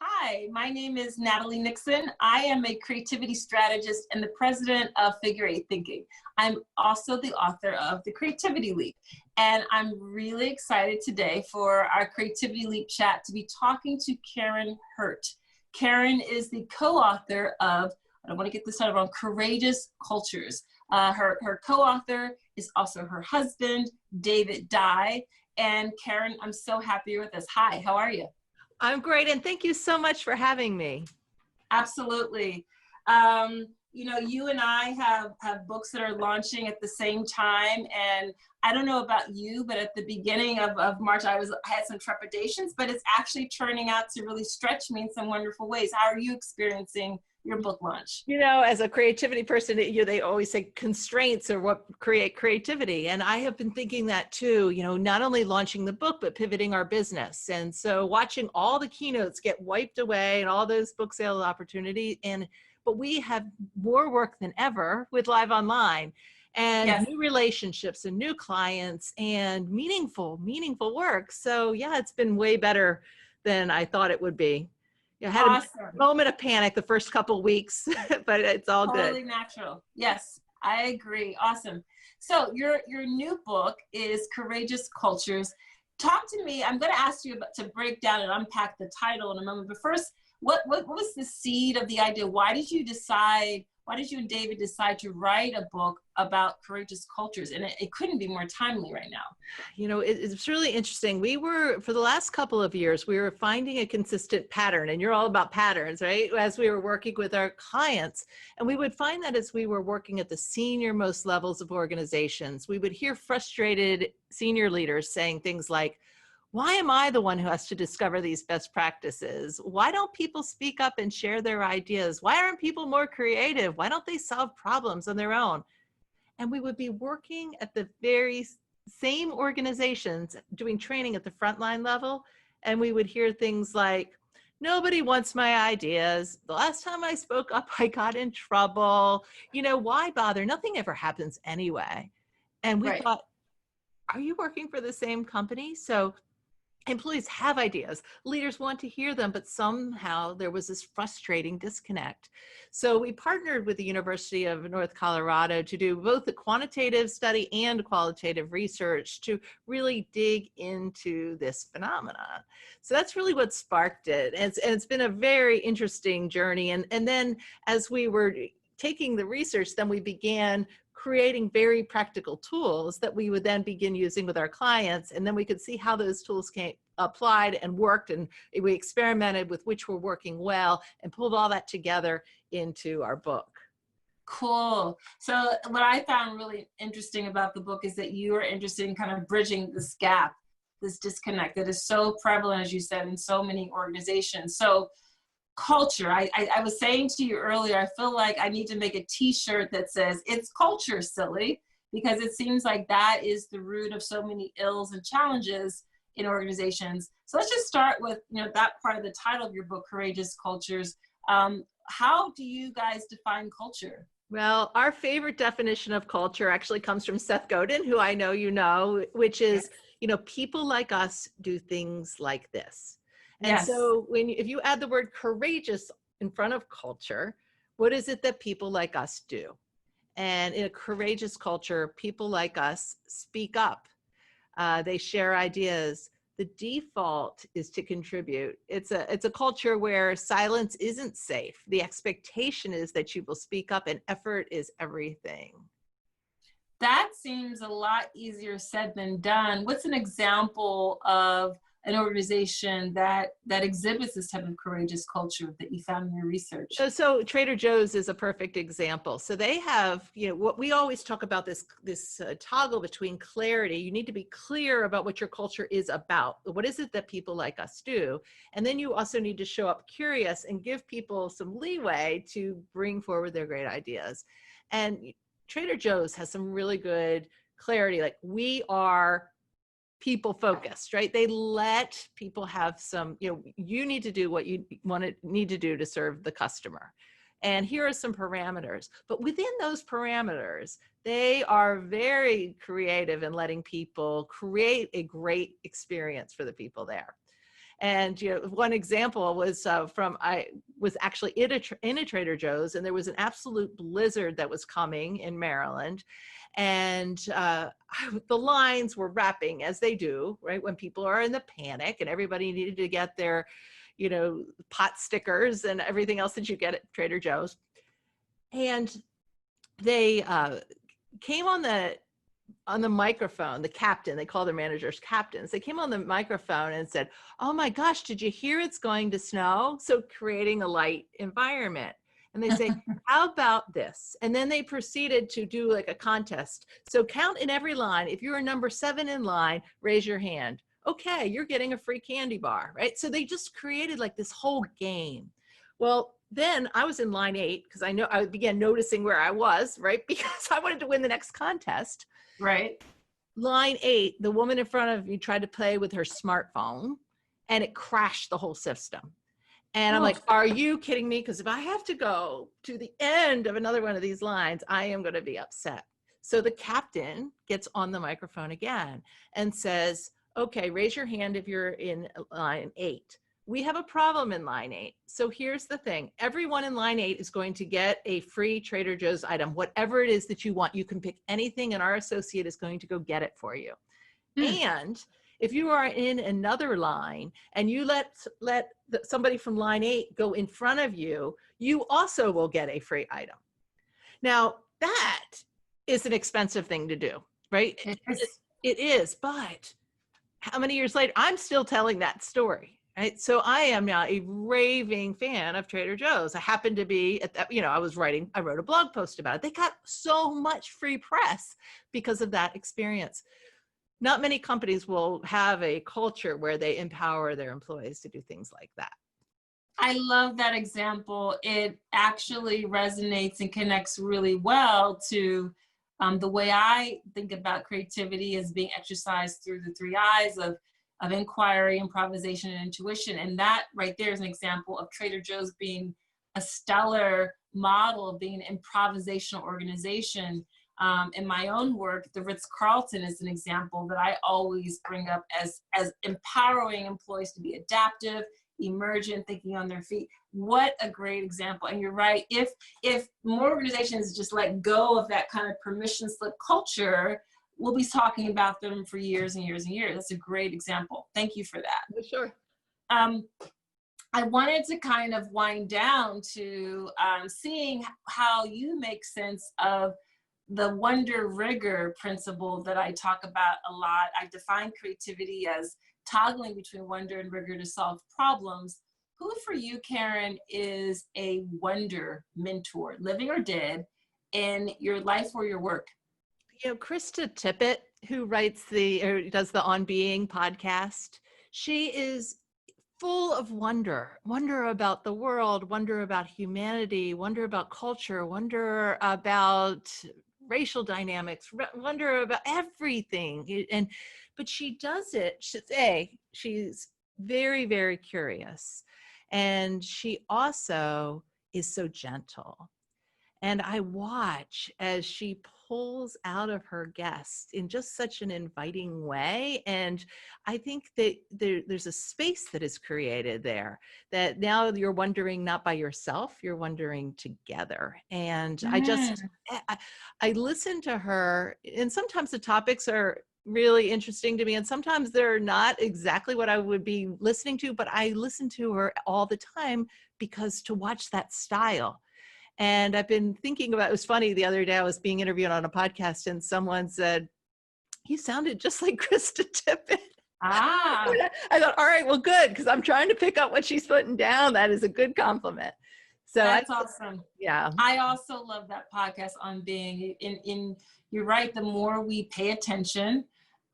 Hi, my name is Natalie Nixon. I am a creativity strategist and the president of Figure Eight Thinking. I'm also the author of The Creativity Leap. And I'm really excited today for our Creativity Leap chat to be talking to Karin Hurt. Karin is the co-author of, I don't want to get this out wrong, Courageous Cultures. Her co-author is also her husband, David Dye. And Karin, I'm so happy you're with us. Hi, how are you? I'm great, and thank you so much for having me. Absolutely. You know, you and I have books that are launching at the same time, and I don't know about you, but at the beginning of March, I had some trepidations, but it's actually turning out to really stretch me in some wonderful ways. How are you experiencing your book launch? You know, as a creativity person, they always say constraints are what create creativity. And I have been thinking that too, you know, not only launching the book, but pivoting our business. And so watching all the keynotes get wiped away and all those book sale opportunities. But we have more work than ever with live online and Yes. new relationships and new clients and meaningful work. So yeah, it's been way better than I thought it would be. I had a moment of panic the first couple of weeks, but it's all good. Totally natural. Yes, I agree. Awesome. So your new book is Courageous Cultures. Talk to me. I'm going to ask you to break down and unpack the title in a moment. But first, what was the seed of the idea? Why did you and David decide to write a book about courageous cultures? And it couldn't be more timely right now. You know, it's really interesting. For the last couple of years, we were finding a consistent pattern, and you're all about patterns, right? As we were working with our clients, and we would find that as we were working at the senior most levels of organizations, we would hear frustrated senior leaders saying things like, why am I the one who has to discover these best practices? Why don't people speak up and share their ideas? Why aren't people more creative? Why don't they solve problems on their own? And we would be working at the very same organizations doing training at the frontline level. And we would hear things like, nobody wants my ideas. The last time I spoke up, I got in trouble. You know, why bother? Nothing ever happens anyway. And we thought, are you working for the same company? So employees have ideas, leaders want to hear them, but somehow there was this frustrating disconnect. So we partnered with the University of North Colorado to do both the quantitative study and qualitative research to really dig into this phenomenon. So that's really what sparked it. And it's been a very interesting journey. And then as we were taking the research, then we began creating very practical tools that we would then begin using with our clients. And then we could see how those tools came applied and worked. And we experimented with which were working well and pulled all that together into our book. Cool. So what I found really interesting about the book is that you are interested in kind of bridging this gap, this disconnect that is so prevalent, as you said, in so many organizations. So culture, I was saying to you earlier, I feel like I need to make a t-shirt that says it's culture, silly, because it seems like that is the root of so many ills and challenges in organizations. So let's just start with, you know, that part of the title of your book, Courageous Cultures. How do you guys define culture? Well, our favorite definition of culture actually comes from Seth Godin, who I know you know, which is, you know, people like us do things like this. And so if you add the word courageous in front of culture, what is it that people like us do? And in a courageous culture, people like us speak up. They share ideas. The default is to contribute. It's a culture where silence isn't safe. The expectation is that you will speak up, and effort is everything. That seems a lot easier said than done. What's an example of an organization that exhibits this type of courageous culture that you found in your research? So Trader Joe's is a perfect example. So they have, you know, what we always talk about, this toggle between clarity. You need to be clear about what your culture is about. What is it that people like us do? And then you also need to show up curious and give people some leeway to bring forward their great ideas. And Trader Joe's has some really good clarity. Like, we are people focused, right? They let people have some, you know, you need to do what you need to do to serve the customer. And here are some parameters. But within those parameters, they are very creative in letting people create a great experience for the people there. And one example was I was actually in a Trader Joe's, and there was an absolute blizzard that was coming in Maryland, and the lines were wrapping as they do, right, when people are in the panic, and everybody needed to get their, pot stickers and everything else that you get at Trader Joe's. And they came on the microphone, the captain, they call their managers captains. They came on the microphone and said, "Oh my gosh, did you hear it's going to snow?" So creating a light environment. And they say, "How about this?" And then they proceeded to do like a contest. So count in every line. If you're number 7 in line, raise your hand. Okay, you're getting a free candy bar, right? So they just created like this whole game. Well, then I was in line 8 because I began noticing where I was, right? Because I wanted to win the next contest. Right. Line 8, the woman in front of me tried to play with her smartphone and it crashed the whole system. And I'm like, are you kidding me? Because if I have to go to the end of another one of these lines, I am going to be upset. So the captain gets on the microphone again and says, "Okay, raise your hand if you're in line 8. We have a problem in line 8. So here's the thing. Everyone in line 8 is going to get a free Trader Joe's item, whatever it is that you want. You can pick anything and our associate is going to go get it for you. And if you are in another line and you let somebody from line 8 go in front of you, you also will get a free item." Now, that is an expensive thing to do, right? It is, but how many years later, I'm still telling that story. Right. So I am now a raving fan of Trader Joe's. I happened to be at that, I wrote a blog post about it. They got so much free press because of that experience. Not many companies will have a culture where they empower their employees to do things like that. I love that example. It actually resonates and connects really well to the way I think about creativity as being exercised through the 3 I's of inquiry, improvisation, and intuition. And that right there is an example of Trader Joe's being a stellar model of being an improvisational organization. In my own work, the Ritz-Carlton is an example that I always bring up as empowering employees to be adaptive, emergent, thinking on their feet. What a great example. And you're right, if more organizations just let go of that kind of permission slip culture, we'll be talking about them for years and years and years. That's a great example. Thank you for that. Sure. I wanted to kind of wind down to seeing how you make sense of the wonder rigor principle that I talk about a lot. I define creativity as toggling between wonder and rigor to solve problems. Who for you, Karin, is a wonder mentor, living or dead, in your life or your work? Krista Tippett, who does the On Being podcast, she is full of wonder about the world, wonder about humanity, wonder about culture, wonder about racial dynamics, wonder about everything. But she does it, she's very, very curious. And she also is so gentle. And I watch as she pulls out of her guests in just such an inviting way. And I think that there's a space that is created there, that now you're wondering not by yourself, you're wondering together. And I listen to her, and sometimes the topics are really interesting to me, and sometimes they're not exactly what I would be listening to, but I listen to her all the time because to watch that style. And I've been thinking about, it was funny, the other day I was being interviewed on a podcast and someone said, "You sounded just like Krista Tippett." I thought, all right, well, good, because I'm trying to pick up what she's putting down. That is a good compliment. So that's awesome. Yeah. I also love that podcast, On Being. You're right, the more we pay attention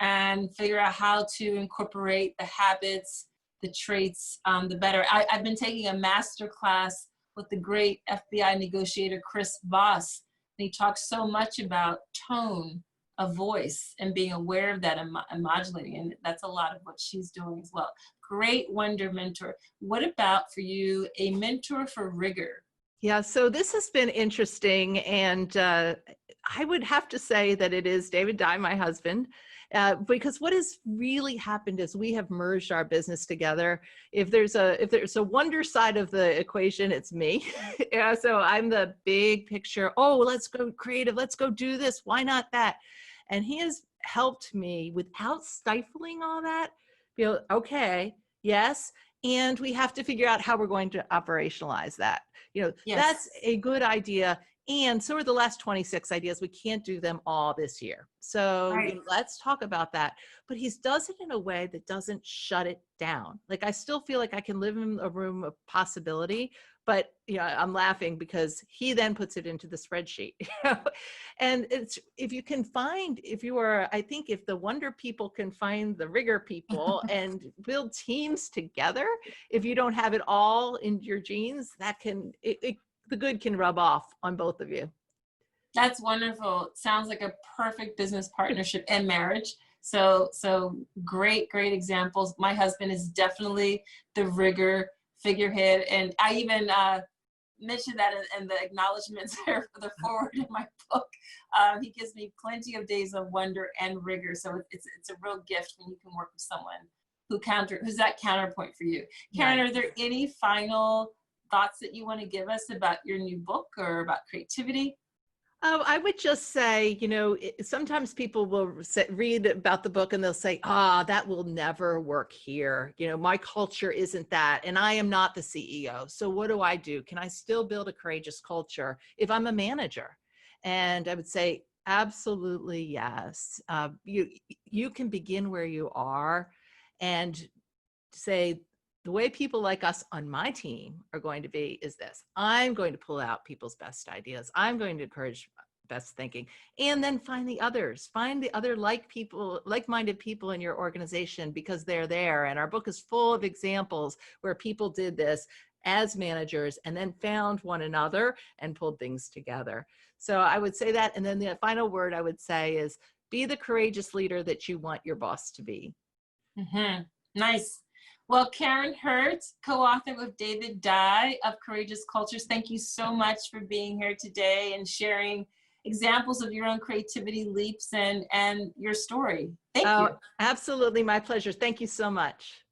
and figure out how to incorporate the habits, the traits, the better. I've been taking a master class with the great FBI negotiator, Chris Voss. And he talks so much about tone of voice and being aware of that and modulating. And that's a lot of what she's doing as well. Great wonder mentor. What about for you, a mentor for rigor? Yeah, so this has been interesting. And I would have to say that it is David Dye, my husband. Because what has really happened is we have merged our business together. If there's a wonder side of the equation, it's me. Yeah, so I'm the big picture. Oh, let's go creative. Let's go do this. Why not that? And he has helped me without stifling all that. Okay, yes. And we have to figure out how we're going to operationalize that. Yes. That's a good idea. And so are the last 26 ideas. We can't do them all this year. So Right. let's talk about that. But he does it in a way that doesn't shut it down. Like, I still feel like I can live in a room of possibility, but I'm laughing because he then puts it into the spreadsheet. And it's, if you can find, I think if the wonder people can find the rigor people and build teams together, if you don't have it all in your genes, that can, the good can rub off on both of you. That's wonderful. Sounds like a perfect business partnership and marriage. So great examples. My husband is definitely the rigor figurehead. And I even mentioned that in the acknowledgments for the forward in my book. He gives me plenty of days of wonder and rigor. So it's a real gift when you can work with someone who's that counterpoint for you. Karin, Right. Are there any final thoughts that you want to give us about your new book or about creativity? I would just say, sometimes people will read about the book and they'll say, that will never work here. My culture isn't that, and I am not the CEO. So what do I do? Can I still build a courageous culture if I'm a manager? And I would say, absolutely yes. You can begin where you are and say, the way people like us on my team are going to be is this. I'm going to pull out people's best ideas. I'm going to encourage best thinking, and then find the others, like-minded people in your organization, because they're there. And our book is full of examples where people did this as managers and then found one another and pulled things together. So I would say that. And then the final word I would say is, be the courageous leader that you want your boss to be. Mm-hmm. Nice. Well, Karin Hurt, co-author with David Dye of Courageous Cultures, thank you so much for being here today and sharing examples of your own creativity leaps and your story. Thank you. Absolutely. My pleasure. Thank you so much.